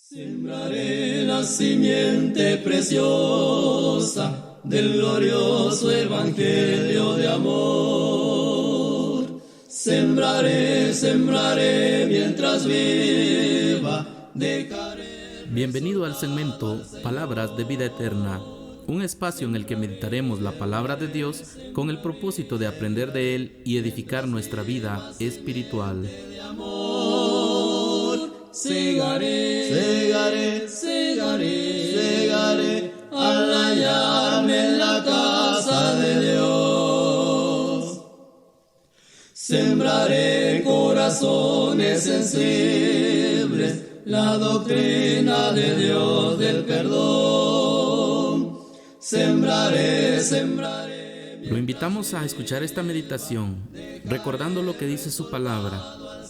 Sembraré la simiente preciosa del glorioso evangelio de amor. Sembraré, sembraré mientras viva, dejaré. Bienvenido al segmento Palabras de Vida Eterna, un espacio en el que meditaremos la palabra de Dios con el propósito de aprender de Él y edificar nuestra vida espiritual. Segaré, segaré, segaré, segaré, al hallarme en la casa de Dios. Sembraré corazones sensibles, la doctrina de Dios del perdón. Sembraré, sembraré. Lo invitamos a escuchar esta meditación, recordando lo que dice su palabra.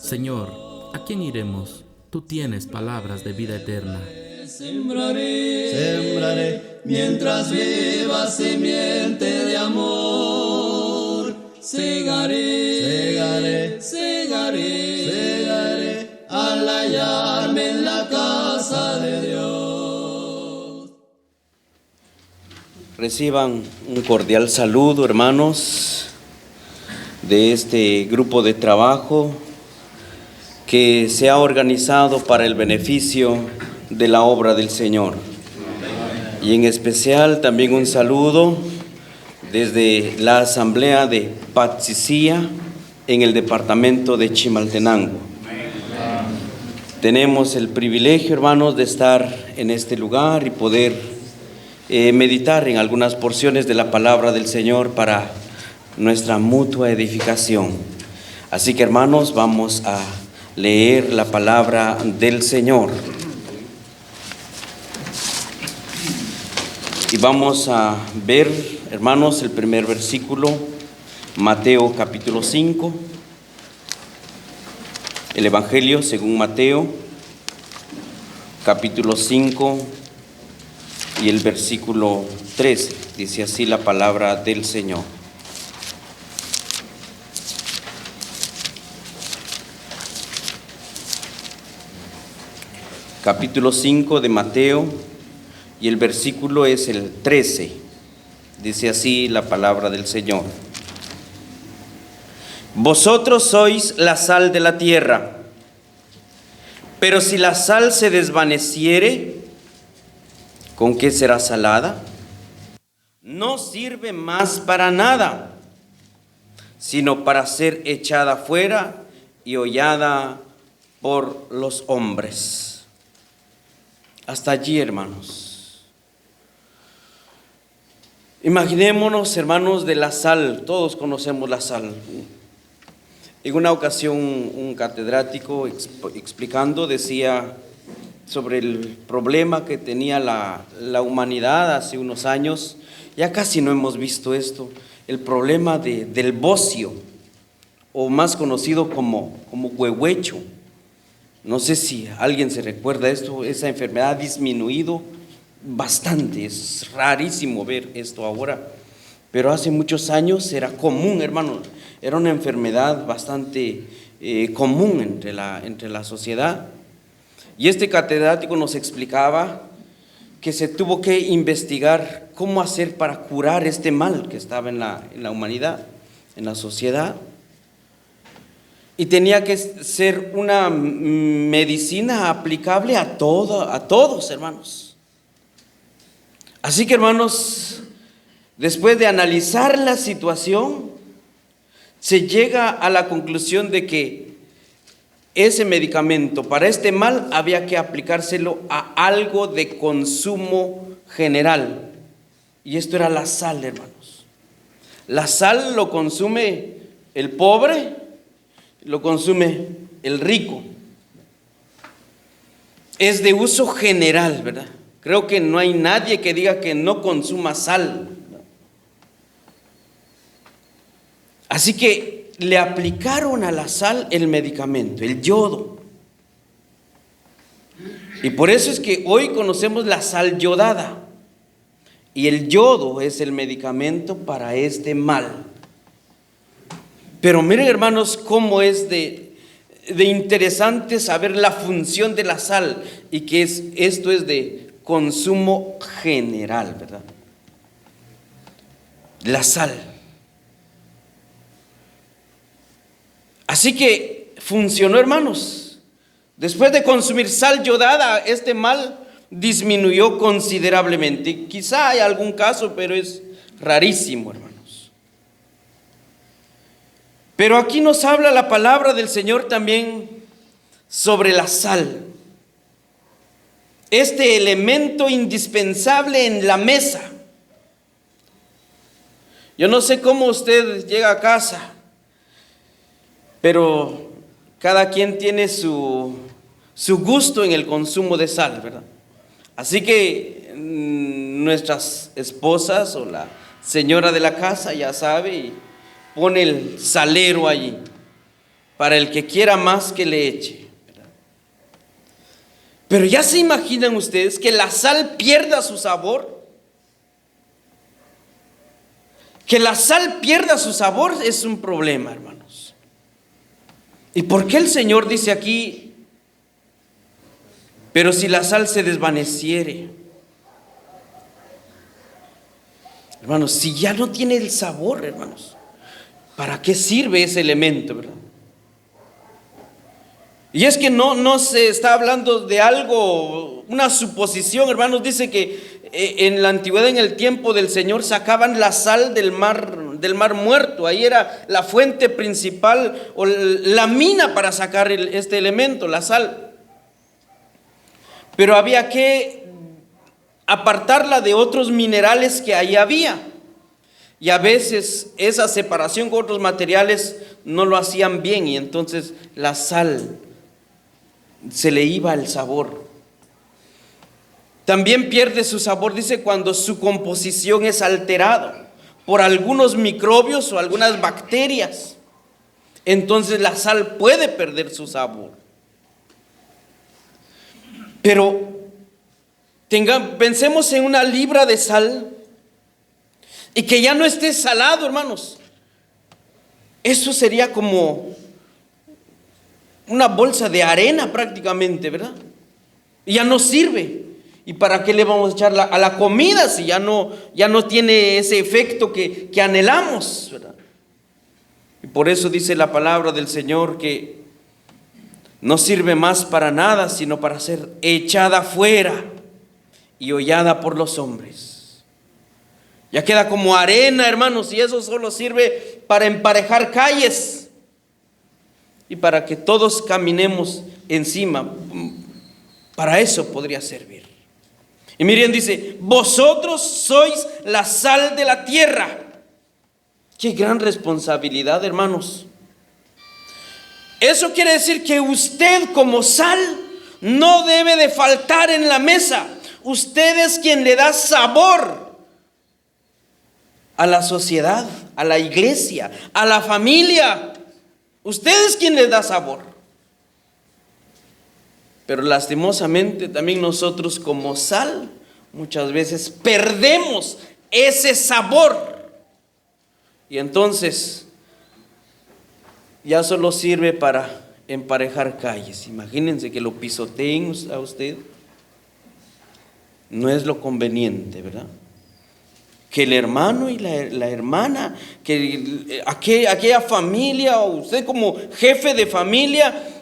Señor, ¿a quién iremos? Tú tienes palabras de vida eterna. Sembraré, sembraré, mientras viva simiente de amor. Segaré, segaré, segaré, segaré, al hallarme en la casa de Dios. Reciban un cordial saludo, hermanos, de este grupo de trabajo que se ha organizado para el beneficio de la obra del Señor. Y en especial también un saludo desde la asamblea de Patzicía en el departamento de Chimaltenango. Tenemos el privilegio, hermanos, de estar en este lugar y poder meditar en algunas porciones de la palabra del Señor para nuestra mutua edificación. Así que, hermanos, vamos a leer la palabra del Señor. Y vamos a ver, hermanos, el primer versículo, Mateo capítulo 5, el Evangelio según Mateo, capítulo 5 y el versículo 13. Dice así la palabra del Señor. Capítulo 5 de Mateo y el versículo es el 13. Dice así la palabra del Señor. Vosotros sois la sal de la tierra, pero si la sal se desvaneciere, ¿con qué será salada? No sirve más para nada, sino para ser echada fuera y hollada por los hombres. Hasta allí, hermanos. Imaginémonos, hermanos, de la sal. Todos conocemos la sal. En una ocasión, un catedrático explicando decía sobre el problema que tenía la humanidad hace unos años. Ya casi no hemos visto esto. El problema del bocio, o más conocido como huehuecho. No sé si alguien se recuerda esto, esa enfermedad ha disminuido bastante, es rarísimo ver esto ahora, pero hace muchos años era común, hermano, era una enfermedad bastante común entre la sociedad. Y este catedrático nos explicaba que se tuvo que investigar cómo hacer para curar este mal que estaba en la humanidad, en la sociedad. Y tenía que ser una medicina aplicable a todos, hermanos. Así que, hermanos, después de analizar la situación, se llega a la conclusión de que ese medicamento para este mal había que aplicárselo a algo de consumo general. Y esto era la sal, hermanos. La sal lo consume el pobre, lo consume el rico. Es de uso general, ¿verdad? Creo que no hay nadie que diga que no consuma sal. Así que le aplicaron a la sal el medicamento, el yodo. Y por eso es que hoy conocemos la sal yodada. Y el yodo es el medicamento para este mal. Pero miren, hermanos, cómo es de de interesante saber la función de la sal y que esto es de consumo general, ¿verdad? La sal. Así que funcionó, hermanos. Después de consumir sal yodada, este mal disminuyó considerablemente. Quizá hay algún caso, pero es rarísimo, hermanos. Pero aquí nos habla la palabra del Señor también sobre la sal. Este elemento indispensable en la mesa. Yo no sé cómo usted llega a casa, pero cada quien tiene su gusto en el consumo de sal, ¿verdad? Así que nuestras esposas o la señora de la casa ya sabe y pone el salero allí para el que quiera más que le eche, ¿verdad? Pero ya se imaginan ustedes que la sal pierda su sabor. Que la sal pierda su sabor es un problema, hermanos. ¿Y por qué el Señor dice aquí, pero si la sal se desvaneciere? Hermanos, si ya no tiene el sabor, hermanos, ¿para qué sirve ese elemento, verdad? Y es que no se está hablando de algo, una suposición, hermanos. Dice que en la antigüedad, en el tiempo del Señor, sacaban la sal del mar muerto. Ahí era la fuente principal o la mina para sacar este elemento, la sal. Pero había que apartarla de otros minerales que ahí había. Y a veces esa separación con otros materiales no lo hacían bien, y entonces la sal se le iba el sabor. También pierde su sabor, dice, cuando su composición es alterada por algunos microbios o algunas bacterias. Entonces la sal puede perder su sabor. Pero pensemos en una libra de sal y que ya no esté salado, hermanos. Eso sería como una bolsa de arena prácticamente, ¿verdad? Y ya no sirve. ¿Y para qué le vamos a echar a la comida si ya no tiene ese efecto que anhelamos, ¿verdad? Y por eso dice la palabra del Señor que no sirve más para nada, sino para ser echada fuera y hollada por los hombres. Ya queda como arena, hermanos, y eso solo sirve para emparejar calles y para que todos caminemos encima. Para eso podría servir. Y miren, dice, vosotros sois la sal de la tierra. Qué gran responsabilidad, hermanos. Eso quiere decir que usted como sal no debe de faltar en la mesa. Usted es quien le da sabor a la sociedad, a la iglesia, a la familia. Usted es quien le da sabor. Pero lastimosamente también nosotros como sal muchas veces perdemos ese sabor. Y entonces ya solo sirve para emparejar calles. Imagínense que lo pisoteen a usted. No es lo conveniente, ¿verdad? Que el hermano y la hermana, que aquella familia, o usted como jefe de familia,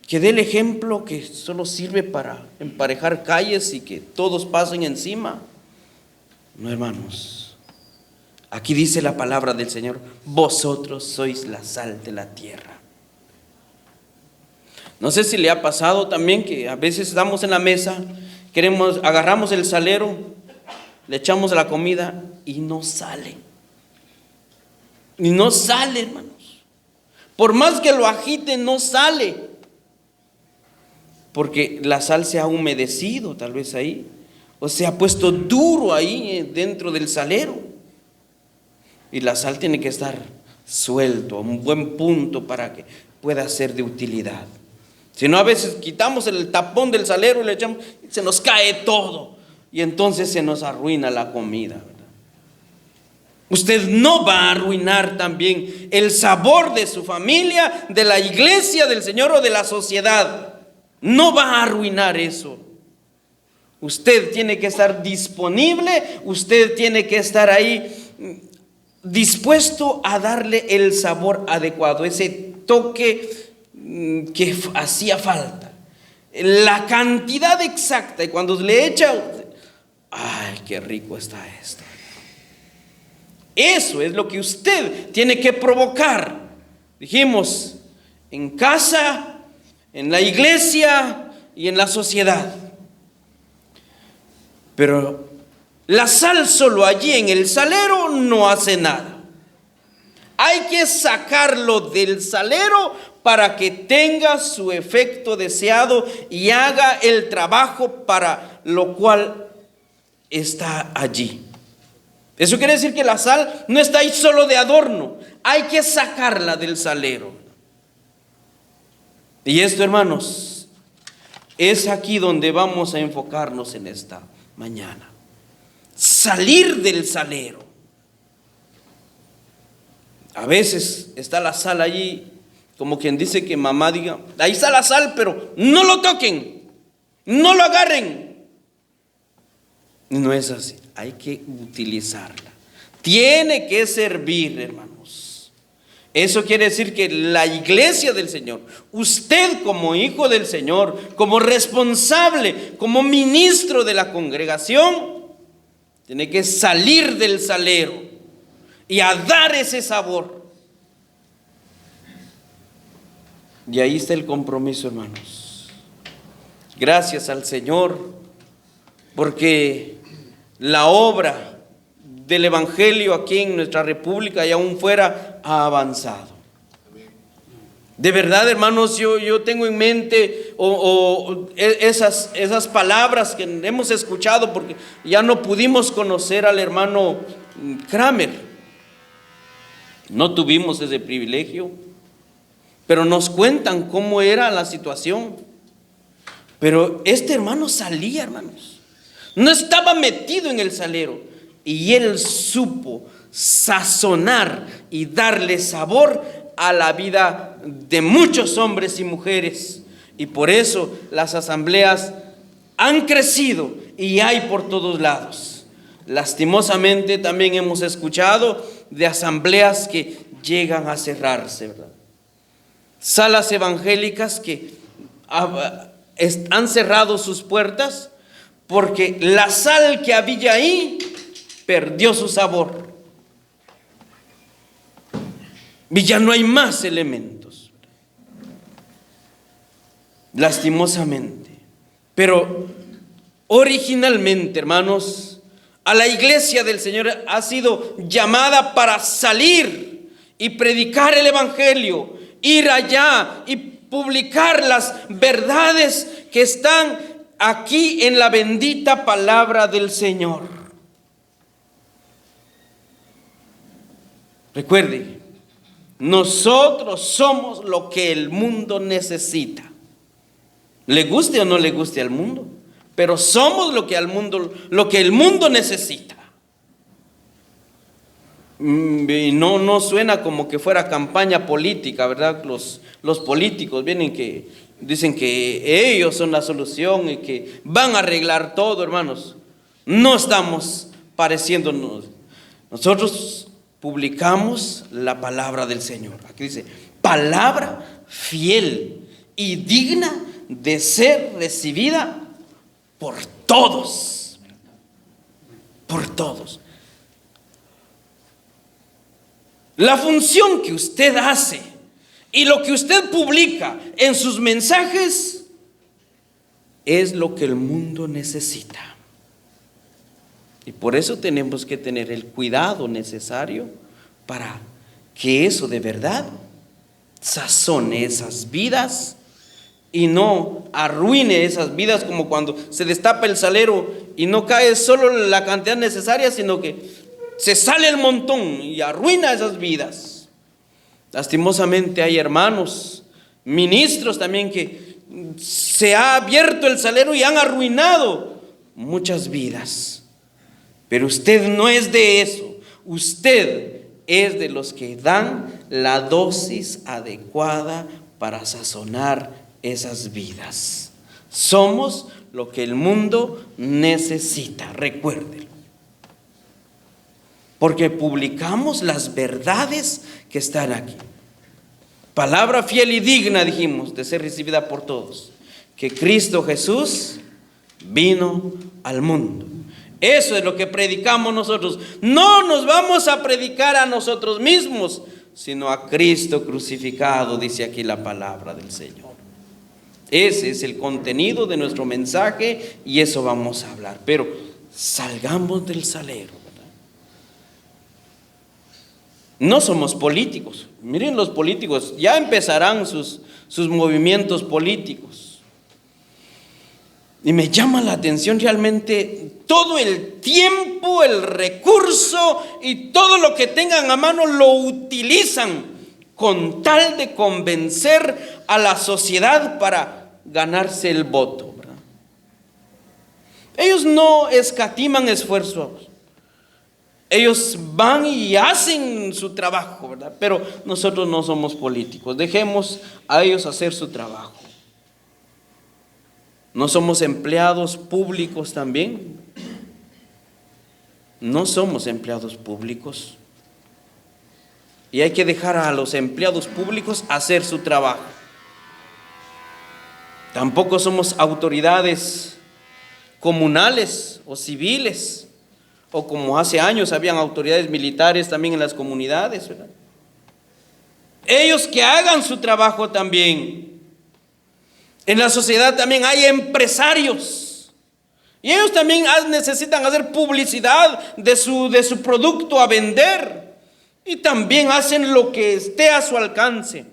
que dé el ejemplo que solo sirve para emparejar calles y que todos pasen encima. No, hermanos. Aquí dice la palabra del Señor, vosotros sois la sal de la tierra. No sé si le ha pasado también que a veces estamos en la mesa, agarramos el salero, le echamos a la comida y no sale. Y no sale, hermanos. Por más que lo agite, no sale. Porque la sal se ha humedecido tal vez ahí, o se ha puesto duro ahí dentro del salero. Y la sal tiene que estar suelto, a un buen punto para que pueda ser de utilidad. Si no, a veces quitamos el tapón del salero y le echamos, se nos cae todo. Y entonces se nos arruina la comida, ¿verdad? Usted no va a arruinar también el sabor de su familia, de la iglesia del Señor o de la sociedad. No va a arruinar eso. Usted tiene que estar disponible, usted tiene que estar ahí dispuesto a darle el sabor adecuado, ese toque que hacía falta, la cantidad exacta. Y cuando le echa, ¡ay, qué rico está esto! Eso es lo que usted tiene que provocar. Dijimos, en casa, en la iglesia y en la sociedad. Pero la sal solo allí en el salero no hace nada. Hay que sacarlo del salero para que tenga su efecto deseado y haga el trabajo para lo cual está allí. Eso quiere decir que la sal no está ahí solo de adorno. Hay que sacarla del salero. Y esto, hermanos, es aquí donde vamos a enfocarnos en esta mañana. Salir del salero. A veces está la sal allí, como quien dice que mamá diga, ahí está la sal, pero no lo toquen, no lo agarren. No es así, hay que utilizarla. Tiene que servir, hermanos. Eso quiere decir que la iglesia del Señor, usted como hijo del Señor, como responsable, como ministro de la congregación, tiene que salir del salero y a dar ese sabor. Y ahí está el compromiso, hermanos. Gracias al Señor, porque la obra del Evangelio aquí en nuestra república y aún fuera ha avanzado. De verdad, hermanos, yo tengo en mente esas palabras que hemos escuchado, porque ya no pudimos conocer al hermano Kramer. No tuvimos ese privilegio, pero nos cuentan cómo era la situación. Pero este hermano salía, hermanos. No estaba metido en el salero. Y él supo sazonar y darle sabor a la vida de muchos hombres y mujeres. Y por eso las asambleas han crecido y hay por todos lados. Lastimosamente también hemos escuchado de asambleas que llegan a cerrarse, ¿verdad? Salas evangélicas que han cerrado sus puertas porque la sal que había ahí perdió su sabor y ya no hay más elementos, lastimosamente. Pero originalmente, hermanos, a la iglesia del Señor ha sido llamada para salir y predicar el evangelio, ir allá y publicar las verdades que están aquí en la bendita palabra del Señor. Recuerde, nosotros somos lo que el mundo necesita. Le guste o no le guste al mundo, pero somos lo que el mundo necesita. Y no suena como que fuera campaña política, ¿verdad? Los políticos vienen que dicen que ellos son la solución y que van a arreglar todo, hermanos. No estamos pareciéndonos. Nosotros publicamos la palabra del Señor. Aquí dice, palabra fiel y digna de ser recibida por todos. Por todos. La función que usted hace y lo que usted publica en sus mensajes es lo que el mundo necesita. Y por eso tenemos que tener el cuidado necesario para que eso de verdad sazone esas vidas y no arruine esas vidas, como cuando se destapa el salero y no cae solo la cantidad necesaria, sino que se sale el montón y arruina esas vidas. Lastimosamente hay hermanos, ministros también, que se ha abierto el salero y han arruinado muchas vidas. Pero usted no es de eso. usted es de los que dan la dosis adecuada para sazonar esas vidas. Somos lo que el mundo necesita, recuérdelo. Porque publicamos las verdades que están aquí. Palabra fiel y digna, dijimos, de ser recibida por todos. Que Cristo Jesús vino al mundo. Eso es lo que predicamos nosotros. No nos vamos a predicar a nosotros mismos, sino a Cristo crucificado, dice aquí la palabra del Señor. Ese es el contenido de nuestro mensaje y eso vamos a hablar. Pero salgamos del salero, ¿verdad? No somos políticos. Miren, los políticos ya empezarán sus movimientos políticos. Y me llama la atención realmente todo el tiempo, el recurso y todo lo que tengan a mano lo utilizan con tal de convencer a la sociedad para ganarse el voto, ¿verdad? Ellos no escatiman esfuerzos. Ellos van y hacen su trabajo, ¿verdad? Pero nosotros no somos políticos. Dejemos a ellos hacer su trabajo. ¿No somos empleados públicos también? No somos empleados públicos. Y hay que dejar a los empleados públicos hacer su trabajo. Tampoco somos autoridades comunales o civiles, o como hace años habían autoridades militares también en las comunidades, ¿verdad? Ellos que hagan su trabajo también. En la sociedad también hay empresarios y ellos también necesitan hacer publicidad de su producto a vender y también hacen lo que esté a su alcance.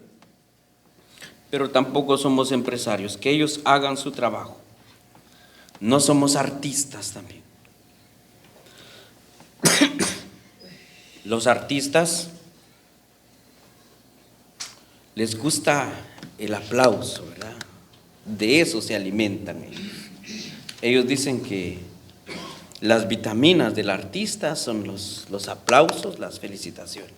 Pero tampoco somos empresarios, que ellos hagan su trabajo. No somos artistas también. Los artistas les gusta el aplauso, ¿verdad? De eso se alimentan ellos. Ellos dicen que las vitaminas del artista son los aplausos, las felicitaciones.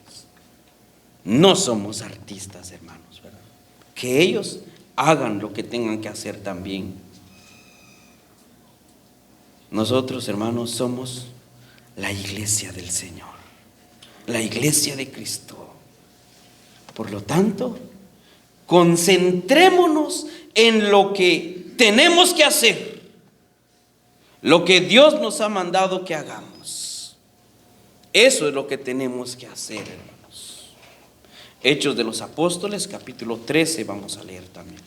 No somos artistas, hermanos, ¿verdad? Que ellos hagan lo que tengan que hacer también. Nosotros, hermanos, somos la iglesia del Señor, la iglesia de Cristo. Por lo tanto, concentrémonos en lo que tenemos que hacer, lo que Dios nos ha mandado que hagamos. Eso es lo que tenemos que hacer, hermanos. Hechos de los Apóstoles, capítulo 13, vamos a leer también.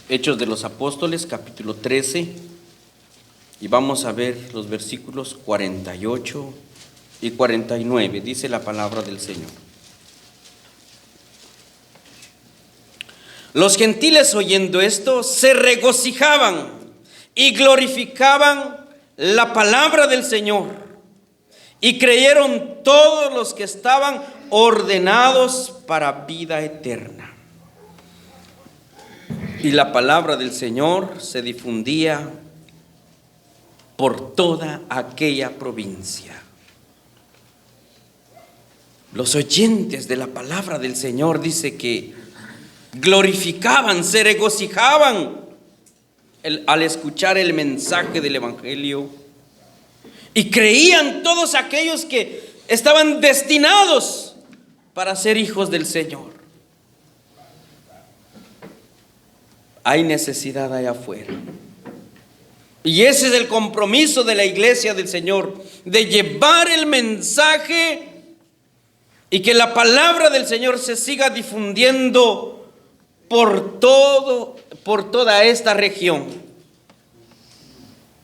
Hechos de los Apóstoles, capítulo 13. Y vamos a ver los versículos 48 y 49. Dice la palabra del Señor. Los gentiles, oyendo esto, se regocijaban y glorificaban la palabra del Señor. Y creyeron todos los que estaban ordenados para vida eterna. Y la palabra del Señor se difundía por toda aquella provincia. Los oyentes de la palabra del Señor dice que glorificaban, se regocijaban al escuchar el mensaje del Evangelio y creían todos aquellos que estaban destinados para ser hijos del Señor. Hay necesidad allá afuera. Y ese es el compromiso de la iglesia del Señor, de llevar el mensaje y que la palabra del Señor se siga difundiendo por toda esta región.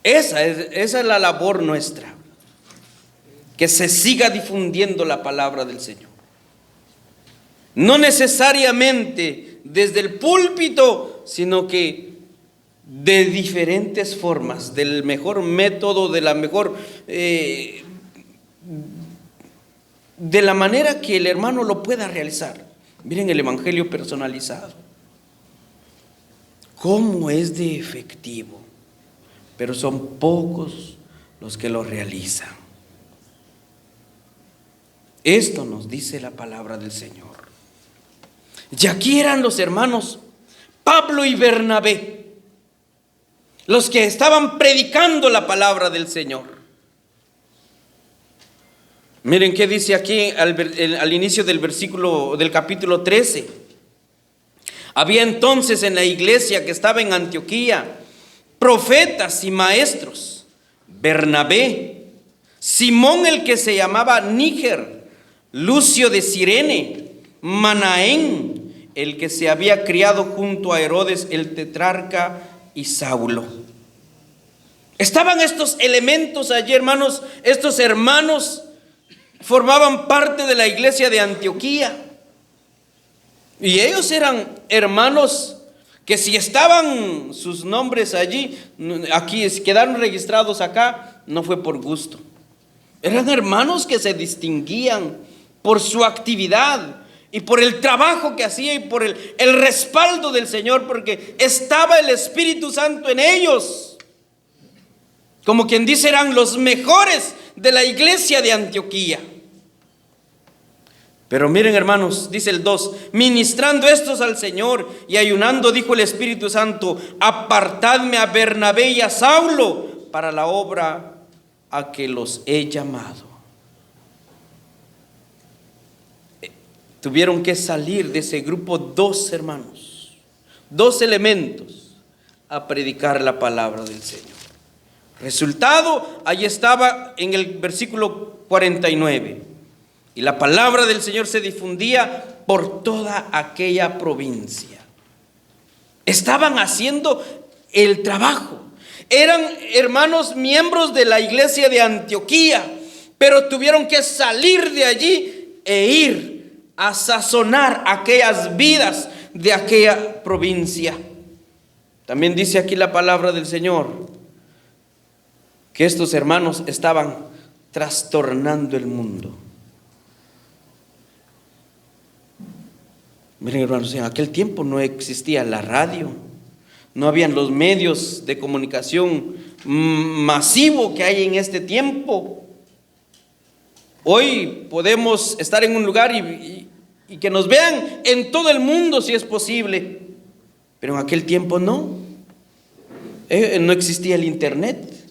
Esa es la labor nuestra, que se siga difundiendo la palabra del Señor. No necesariamente desde el púlpito, sino que de diferentes formas, del mejor método, de la mejor, de la manera que el hermano lo pueda realizar. Miren el evangelio personalizado. cómo es de efectivo, pero son pocos los que lo realizan. Esto nos dice la palabra del Señor. Y aquí eran los hermanos Pablo y Bernabé, los que estaban predicando la palabra del Señor. Miren qué dice aquí al inicio del capítulo 13. Había entonces en la iglesia que estaba en Antioquía profetas y maestros: Bernabé, Simón el que se llamaba Níger, Lucio de Cirene, Manaén, el que se había criado junto a Herodes el tetrarca, y Saulo. Estaban estos elementos allí, hermanos. Estos hermanos formaban parte de la iglesia de Antioquía. Y ellos eran hermanos que, si estaban sus nombres allí, aquí quedaron registrados acá, no fue por gusto. Eran hermanos que se distinguían por su actividad y por el trabajo que hacía y por el respaldo del Señor, porque estaba el Espíritu Santo en ellos. Como quien dice, eran los mejores de la iglesia de Antioquía. Pero miren, hermanos, dice el 2: ministrando estos al Señor y ayunando, dijo el Espíritu Santo: apartadme a Bernabé y a Saulo para la obra a que los he llamado. Tuvieron que salir de ese grupo dos hermanos, dos elementos, a predicar la palabra del Señor. Resultado, allí estaba en el versículo 49. Y la palabra del Señor se difundía por toda aquella provincia. Estaban haciendo el trabajo. Eran hermanos miembros de la iglesia de Antioquía, pero tuvieron que salir de allí e ir a sazonar aquellas vidas de aquella provincia. También dice aquí la palabra del Señor que estos hermanos estaban trastornando el mundo. Miren, hermanos, en aquel tiempo no existía la radio, no habían los medios de comunicación masivo que hay en este tiempo. Hoy podemos estar en un lugar y que nos vean en todo el mundo si es posible, pero en aquel tiempo no. No existía el internet,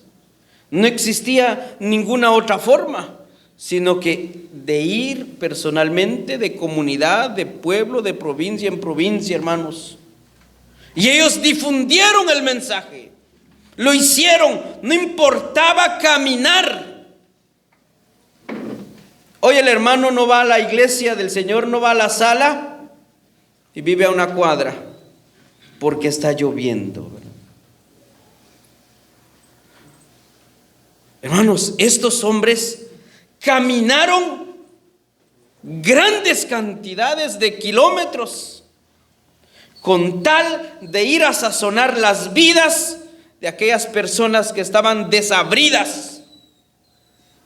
no existía ninguna otra forma, sino que de ir personalmente, de comunidad, de pueblo, de provincia en provincia, hermanos. Y ellos difundieron el mensaje, lo hicieron, no importaba caminar. Hoy el hermano no va a la iglesia del Señor, no va a la sala y vive a una cuadra porque está lloviendo, ¿verdad? Hermanos, estos hombres caminaron grandes cantidades de kilómetros con tal de ir a sazonar las vidas de aquellas personas que estaban desabridas,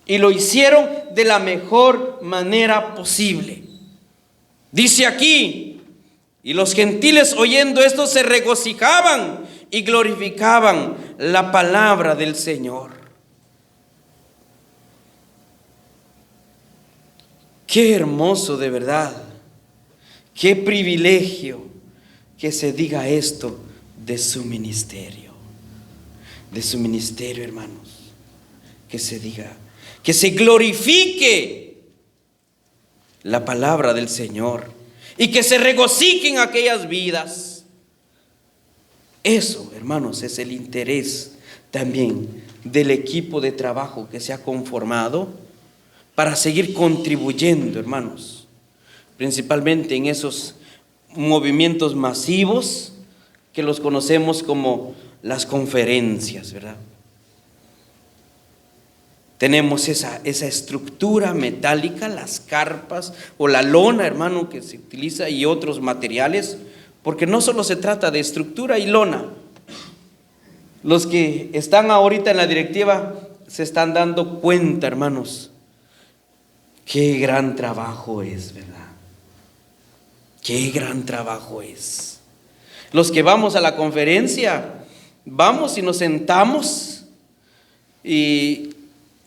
y lo hicieron de la mejor manera posible. Dice aquí: y los gentiles, oyendo esto, se regocijaban y glorificaban la palabra del Señor. Qué hermoso, de verdad, qué privilegio que se diga esto de su ministerio, hermanos, que se diga, que se glorifique la palabra del Señor y que se regocijen aquellas vidas. Eso, hermanos, es el interés también del equipo de trabajo que se ha conformado para seguir contribuyendo, hermanos, principalmente en esos movimientos masivos que los conocemos como las conferencias, ¿verdad? Tenemos esa estructura metálica, las carpas o la lona, hermano, que se utiliza, y otros materiales, porque no solo se trata de estructura y lona. Los que están ahorita en la directiva se están dando cuenta, hermanos, qué gran trabajo es, ¿verdad? Qué gran trabajo es. Los que vamos a la conferencia, vamos y nos sentamos, y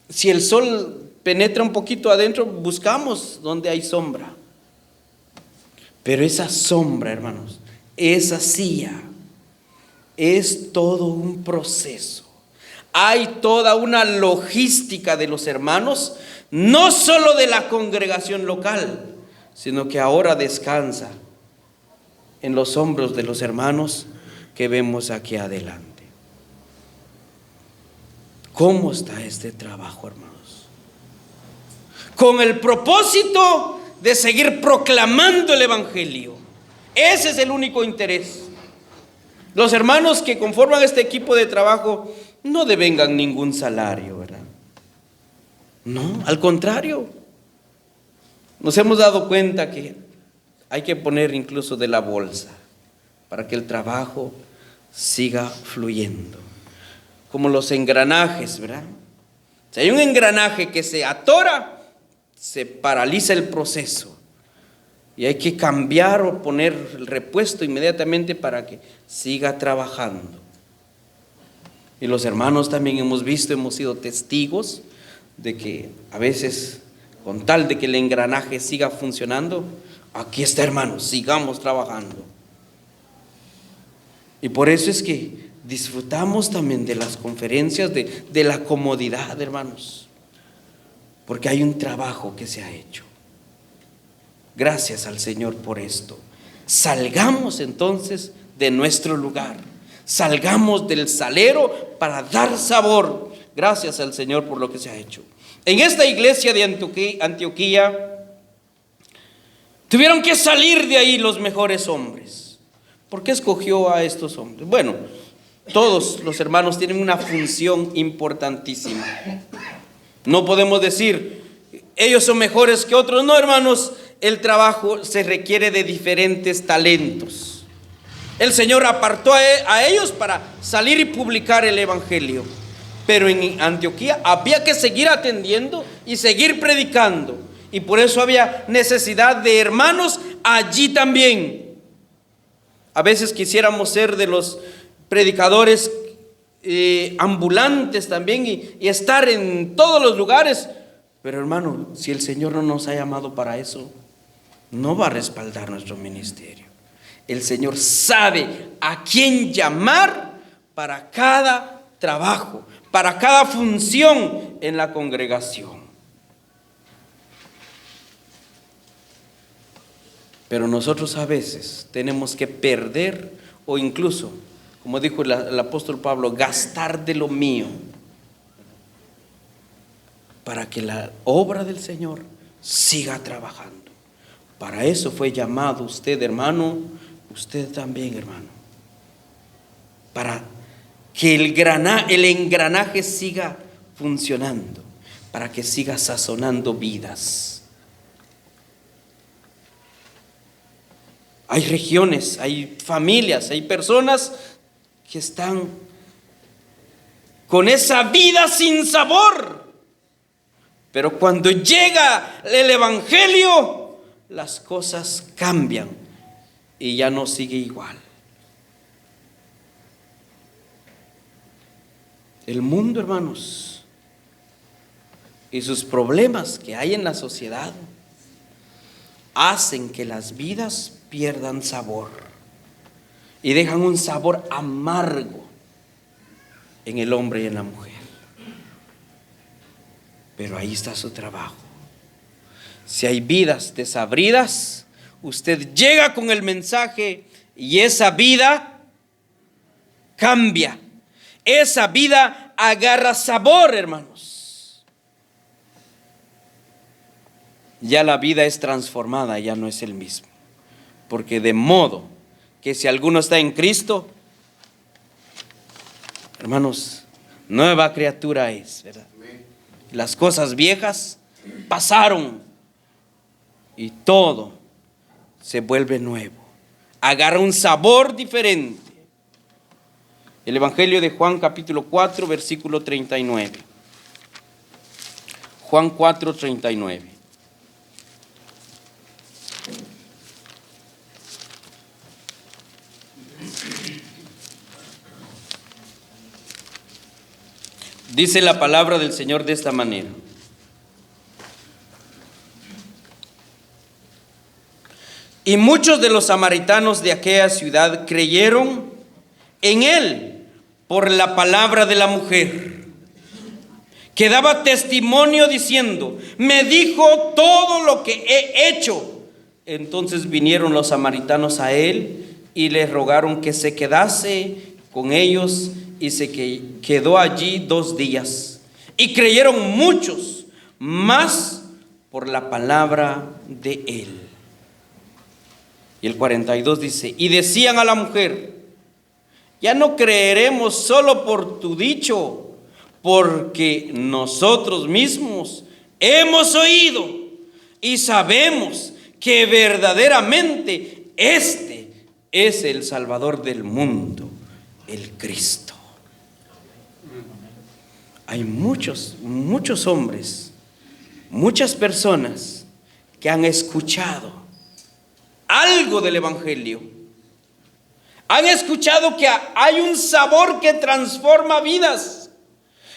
si el sol penetra un poquito adentro, buscamos donde hay sombra. Pero esa sombra, hermanos, esa silla, es todo un proceso. Hay toda una logística de los hermanos, no solo de la congregación local, sino que ahora descansa en los hombros de los hermanos que vemos aquí adelante. ¿Cómo está este trabajo, hermanos? Con el propósito de seguir proclamando el Evangelio. Ese es el único interés. Los hermanos que conforman este equipo de trabajo no devengan ningún salario, ¿verdad? No, al contrario. Nos hemos dado cuenta que hay que poner incluso de la bolsa para que el trabajo siga fluyendo. Como los engranajes, ¿verdad? Si hay un engranaje que se atora, se paraliza el proceso. Y hay que cambiar o poner el repuesto inmediatamente para que siga trabajando. Y los hermanos también hemos visto, hemos sido testigos de que a veces, con tal de que el engranaje siga funcionando, aquí está, hermanos, sigamos trabajando. Y por eso es que disfrutamos también de las conferencias, de la comodidad, hermanos, porque hay un trabajo que se ha hecho. Gracias al Señor por esto. Salgamos entonces de nuestro lugar, salgamos del salero para dar sabor. Gracias al Señor por lo que se ha hecho. En esta iglesia de Antioquía tuvieron que salir de ahí los mejores hombres. ¿Por qué escogió a estos hombres? Bueno, todos los hermanos tienen una función importantísima. No podemos decir, ellos son mejores que otros. No, hermanos, el trabajo se requiere de diferentes talentos. El Señor apartó a ellos para salir y publicar el Evangelio. Pero en Antioquía había que seguir atendiendo y seguir predicando. Y por eso había necesidad de hermanos allí también. A veces quisiéramos ser de los predicadores ambulantes también y estar en todos los lugares. Pero hermano, si el Señor no nos ha llamado para eso, no va a respaldar nuestro ministerio. El Señor sabe a quién llamar para cada trabajo, para cada función en la congregación. Pero nosotros a veces tenemos que perder o incluso, como dijo el apóstol Pablo, gastar de lo mío para que la obra del Señor siga trabajando. Para eso fue llamado usted, hermano, usted también, hermano, para que el engranaje siga funcionando, para que siga sazonando vidas. Hay regiones, hay familias, hay personas que están con esa vida sin sabor. Pero cuando llega el Evangelio, las cosas cambian y ya no sigue igual. El mundo, hermanos, y sus problemas que hay en la sociedad hacen que las vidas pierdan sabor y dejan un sabor amargo en el hombre y en la mujer. Pero ahí está su trabajo. Si hay vidas desabridas, usted llega con el mensaje y esa vida cambia. Esa vida agarra sabor, hermanos. Ya la vida es transformada, ya no es el mismo. Porque de modo que si alguno está en Cristo, hermanos, nueva criatura es, ¿verdad? Las cosas viejas pasaron y todo se vuelve nuevo. Agarra un sabor diferente. El Evangelio de Juan capítulo 4 versículo 39. Juan 4, 39. Dice la palabra del Señor de esta manera. Y muchos de los samaritanos de aquella ciudad creyeron en él por la palabra de la mujer, que daba testimonio diciendo: me dijo todo lo que he hecho. Entonces vinieron los samaritanos a él y le rogaron que se quedase con ellos, y se quedó allí 2 días. Y creyeron muchos más por la palabra de él. Y el 42 dice: y decían a la mujer: ya no creeremos solo por tu dicho, porque nosotros mismos hemos oído y sabemos que verdaderamente este es el Salvador del mundo, el Cristo. Hay muchos hombres, muchas personas que han escuchado algo del Evangelio. Han escuchado que hay un sabor que transforma vidas,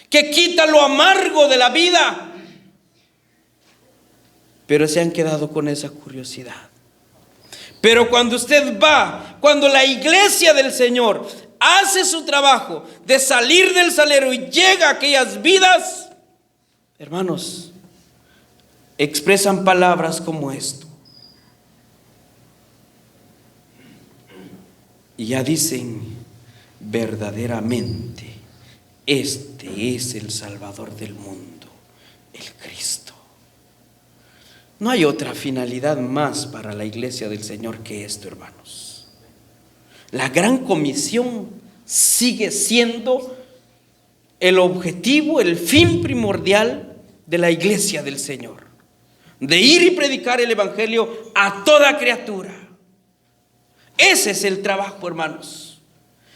que quita lo amargo de la vida, pero se han quedado con esa curiosidad. Pero cuando usted va, cuando la iglesia del Señor hace su trabajo de salir del salero y llega a aquellas vidas, hermanos, expresan palabras como esto. Y ya dicen: verdaderamente este es el Salvador del mundo, el Cristo. No hay otra finalidad más para la iglesia del Señor que esto, hermanos. La gran comisión sigue siendo el objetivo, el fin primordial de la iglesia del Señor: de ir y predicar el Evangelio a toda criatura. Ese es el trabajo, hermanos,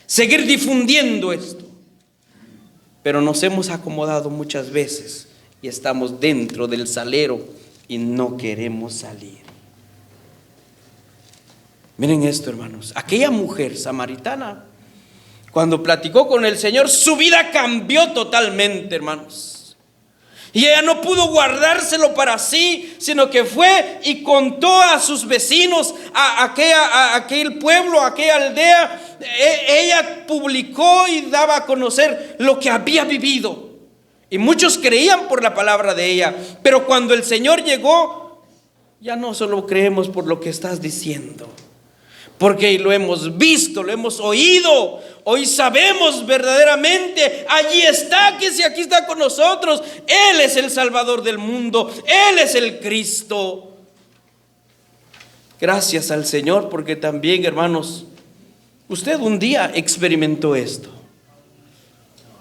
seguir difundiendo esto. Pero nos hemos acomodado muchas veces y estamos dentro del salero y no queremos salir. Miren esto, hermanos. Aquella mujer samaritana, cuando platicó con el Señor, su vida cambió totalmente, hermanos. Y ella no pudo guardárselo para sí, sino que fue y contó a sus vecinos, a aquel pueblo, a aquella aldea. Ella publicó y daba a conocer lo que había vivido. Y muchos creían por la palabra de ella. Pero cuando el Señor llegó, ya no solo creemos por lo que estás diciendo, porque lo hemos visto, lo hemos oído. Hoy sabemos verdaderamente, allí está, que si aquí está con nosotros, Él es el Salvador del mundo, Él es el Cristo. Gracias al Señor, porque también, hermanos, usted un día experimentó esto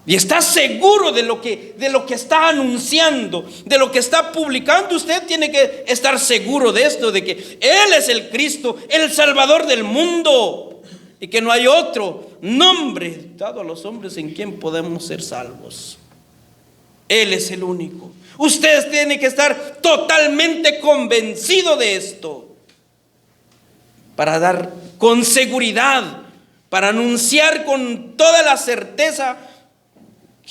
y está seguro de lo que está anunciando, de lo que está publicando. Usted tiene que estar seguro de esto, de que Él es el Cristo, el Salvador del mundo, y que no hay otro nombre dado a los hombres en quien podemos ser salvos. Él es el único. Usted tiene que estar totalmente convencido de esto para dar con seguridad, para anunciar con toda la certeza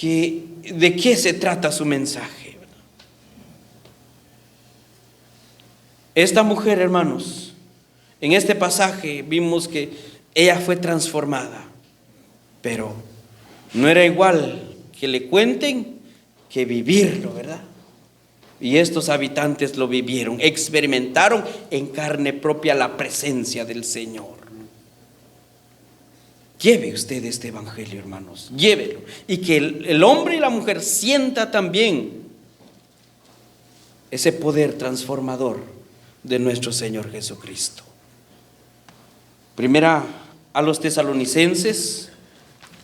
de qué se trata su mensaje. Esta mujer, hermanos, en este pasaje vimos que ella fue transformada, pero no era igual que le cuenten que vivirlo, ¿verdad? Y estos habitantes lo vivieron, experimentaron en carne propia la presencia del Señor. Lleve usted este evangelio, hermanos, llévelo, y que el hombre y la mujer sienta también ese poder transformador de nuestro Señor Jesucristo. Primera a los tesalonicenses,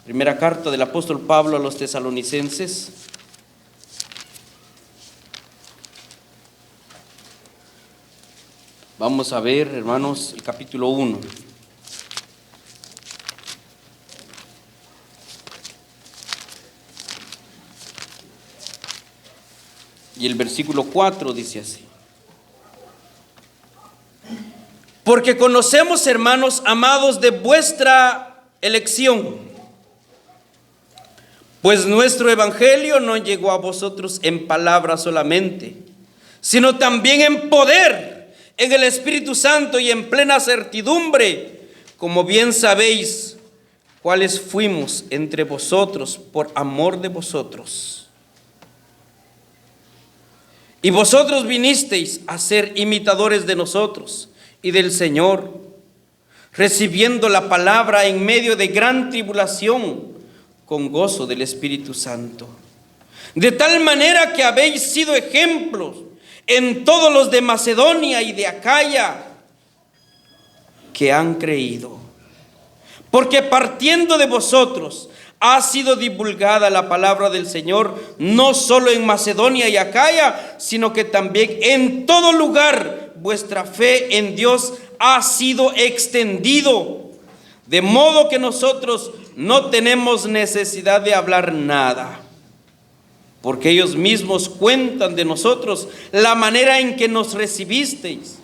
primera carta del apóstol Pablo a los tesalonicenses. Vamos a ver, hermanos, el capítulo 1. Y el versículo 4 dice así: porque conocemos, hermanos amados, de vuestra elección, Pues nuestro evangelio no llegó a vosotros en palabra solamente, sino también en poder, en el Espíritu Santo y en plena certidumbre, como bien sabéis cuáles fuimos entre vosotros por amor de vosotros. Y vosotros vinisteis a ser imitadores de nosotros y del Señor, recibiendo la palabra en medio de gran tribulación, con gozo del Espíritu Santo. De tal manera que habéis sido ejemplos en todos los de Macedonia y de Acaya que han creído. Porque partiendo de vosotros ha sido divulgada la palabra del Señor, no solo en Macedonia y Acaya, sino que también en todo lugar vuestra fe en Dios ha sido extendido, de modo que nosotros no tenemos necesidad de hablar nada, porque ellos mismos cuentan de nosotros la manera en que nos recibisteis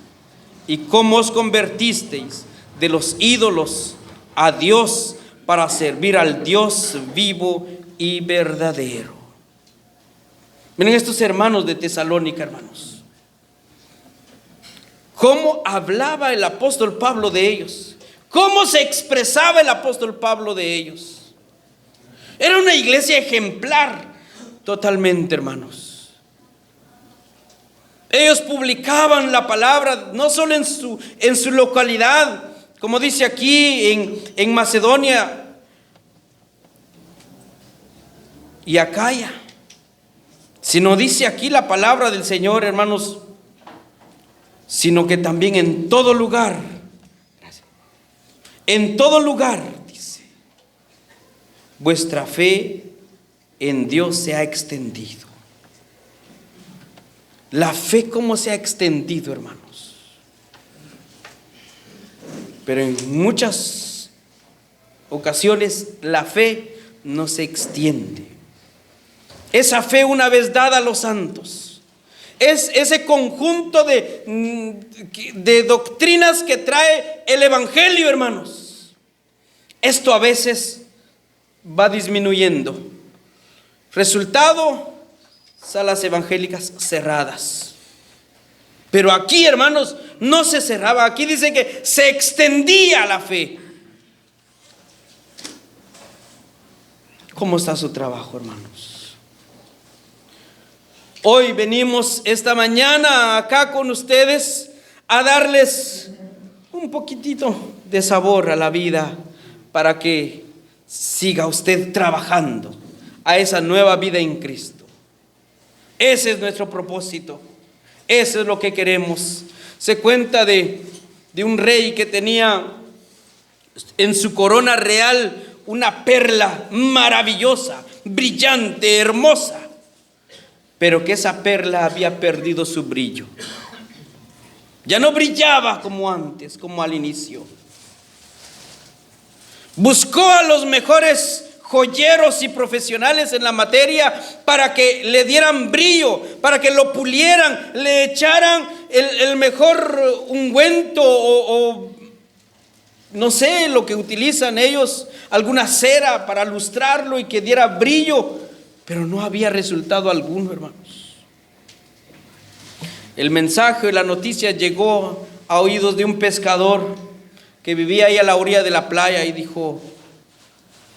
y cómo os convertisteis de los ídolos a Dios para servir al Dios vivo y verdadero. Miren estos hermanos de Tesalónica, hermanos, cómo hablaba el apóstol Pablo de ellos, cómo se expresaba el apóstol Pablo de ellos. Era una iglesia ejemplar totalmente, hermanos. Ellos publicaban la palabra no solo en su localidad, como dice aquí en Macedonia y Acaya, sino dice aquí la palabra del Señor, hermanos, sino que también en todo lugar. En todo lugar, dice, vuestra fe en Dios se ha extendido. La fe, ¿cómo se ha extendido, hermanos? Pero en muchas ocasiones la fe no se extiende. Esa fe, una vez dada a los santos, es ese conjunto de doctrinas que trae el evangelio, hermanos. Esto a veces va disminuyendo. Resultado, salas evangélicas cerradas. Pero aquí, hermanos, no se cerraba. Aquí dice que se extendía la fe. ¿Cómo está su trabajo, hermanos? Hoy venimos esta mañana acá con ustedes a darles un poquitito de sabor a la vida para que siga usted trabajando a esa nueva vida en Cristo. Ese es nuestro propósito. Eso es lo que queremos. Se cuenta de un rey que tenía en su corona real una perla maravillosa, brillante, hermosa, pero que esa perla había perdido su brillo. Ya no brillaba como antes, como al inicio. Buscó a los mejores joyeros y profesionales en la materia para que le dieran brillo, para que lo pulieran, le echaran el mejor ungüento o no sé lo que utilizan ellos, alguna cera para lustrarlo y que diera brillo, pero no había resultado alguno, hermanos. El mensaje, la noticia llegó a oídos de un pescador que vivía ahí a la orilla de la playa y dijo: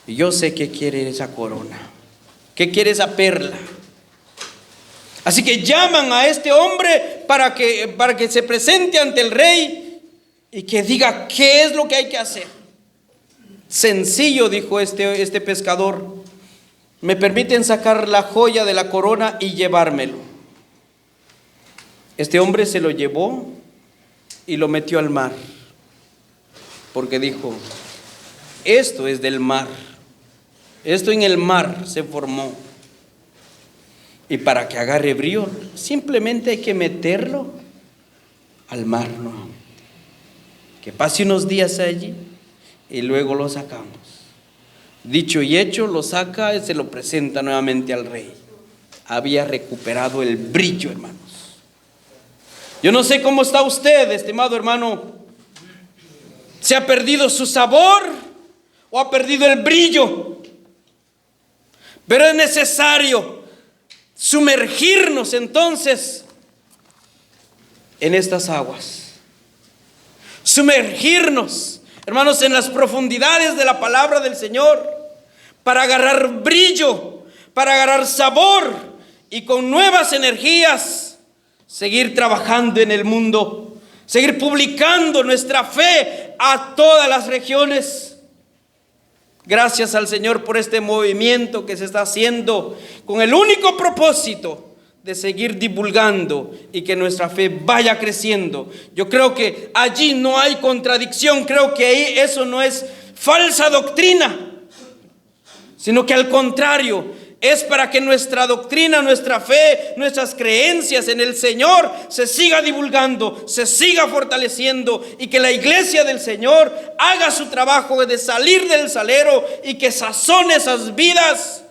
yo sé que quiere esa corona, que quiere esa perla. Así que llaman a este hombre para que se presente ante el rey y que diga qué es lo que hay que hacer. Sencillo, dijo este pescador, me permiten sacar la joya de la corona y llevármelo. Este hombre se lo llevó y lo metió al mar, porque dijo: esto es del mar. Esto en el mar se formó. Y para que agarre brillo, simplemente hay que meterlo al mar, ¿no? Que pase unos días allí y luego lo sacamos. Dicho y hecho, lo saca y se lo presenta nuevamente al rey. Había recuperado el brillo, hermanos. Yo no sé cómo está usted, estimado hermano. ¿Se ha perdido su sabor o ha perdido el brillo? Pero es necesario sumergirnos entonces en estas aguas. Sumergirnos, hermanos, en las profundidades de la palabra del Señor, para agarrar brillo, para agarrar sabor y con nuevas energías seguir trabajando en el mundo, seguir publicando nuestra fe a todas las regiones. Gracias al Señor por este movimiento que se está haciendo con el único propósito de seguir divulgando y que nuestra fe vaya creciendo. Yo creo que allí no hay contradicción, creo que ahí eso no es falsa doctrina, sino que al contrario, es para que nuestra doctrina, nuestra fe, nuestras creencias en el Señor se siga divulgando, se siga fortaleciendo, y que la iglesia del Señor haga su trabajo de salir del salero y que sazone esas vidas,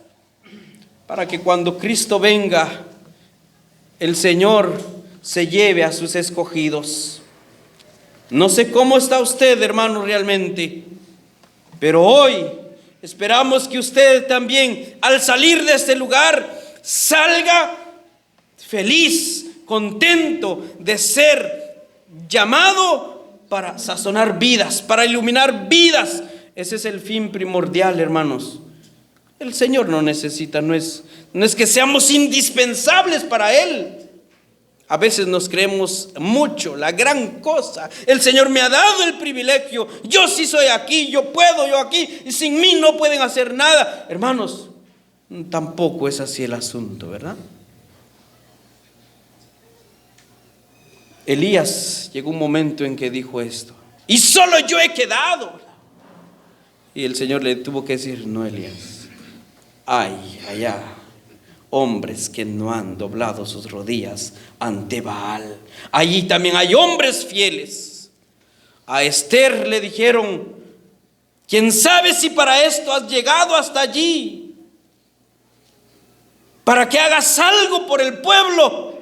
para que cuando Cristo venga, el Señor se lleve a sus escogidos. No sé cómo está usted, hermano, realmente, pero hoy esperamos que usted también, al salir de este lugar, salga feliz, contento de ser llamado para sazonar vidas, para iluminar vidas. Ese es el fin primordial, hermanos. El Señor no necesita, no es que seamos indispensables para Él. A veces nos creemos mucho, la gran cosa. El Señor me ha dado el privilegio. Yo sí soy aquí, yo puedo, yo aquí. Y sin mí no pueden hacer nada. Hermanos, tampoco es así el asunto, ¿verdad? Elías llegó un momento en que dijo esto: y solo yo he quedado. Y el Señor le tuvo que decir: no, Elías, hay allá hombres que no han doblado sus rodillas ante Baal. Allí también hay hombres fieles. A Esther le dijeron: ¿quién sabe si para esto has llegado hasta allí? Para que hagas algo por el pueblo.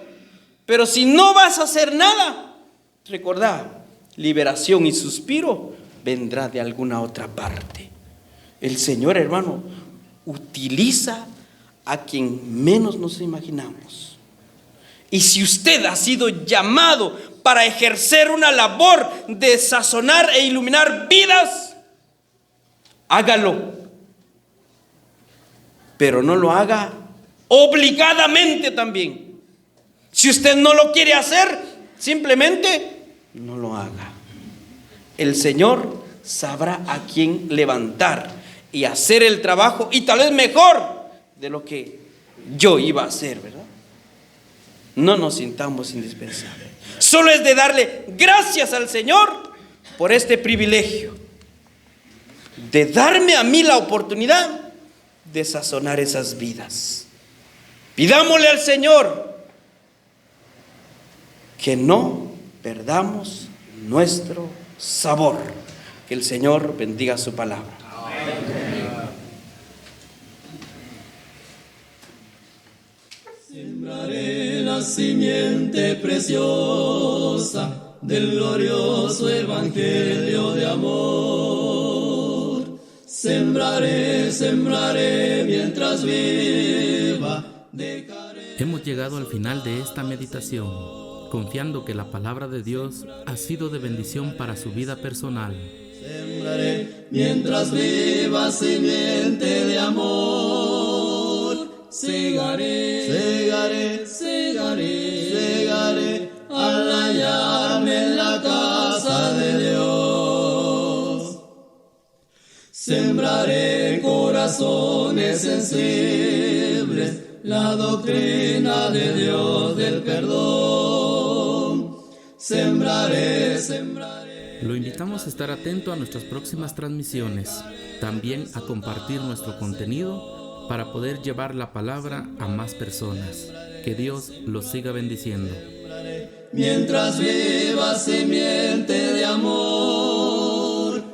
Pero si no vas a hacer nada, recordá, liberación y suspiro vendrá de alguna otra parte. El Señor, hermano, utiliza a quien menos nos imaginamos. Y si usted ha sido llamado para ejercer una labor de sazonar e iluminar vidas, hágalo. Pero no lo haga obligadamente también. Si usted no lo quiere hacer, simplemente no lo haga. El Señor sabrá a quién levantar y hacer el trabajo, y tal vez mejor de lo que yo iba a hacer, ¿verdad? No nos sintamos indispensables. Solo es de darle gracias al Señor por este privilegio de darme a mí la oportunidad de sazonar esas vidas. Pidámosle al Señor que no perdamos nuestro sabor. Que el Señor bendiga su palabra. Sembraré la simiente preciosa del glorioso evangelio de amor. Sembraré, sembraré mientras viva. Hemos llegado al final de esta meditación, confiando que la palabra de Dios ha sido de bendición para su vida personal. Sembraré mientras viva simiente de amor. Segaré, segaré, segaré, segaré al hallarme en la casa de Dios. Sembraré corazones sensibles la doctrina de Dios del perdón. Sembraré, sembraré. Lo invitamos a estar atento a nuestras próximas transmisiones, también a compartir nuestro contenido para poder llevar la palabra a más personas. Que Dios los siga bendiciendo. Mientras viva simiente de amor,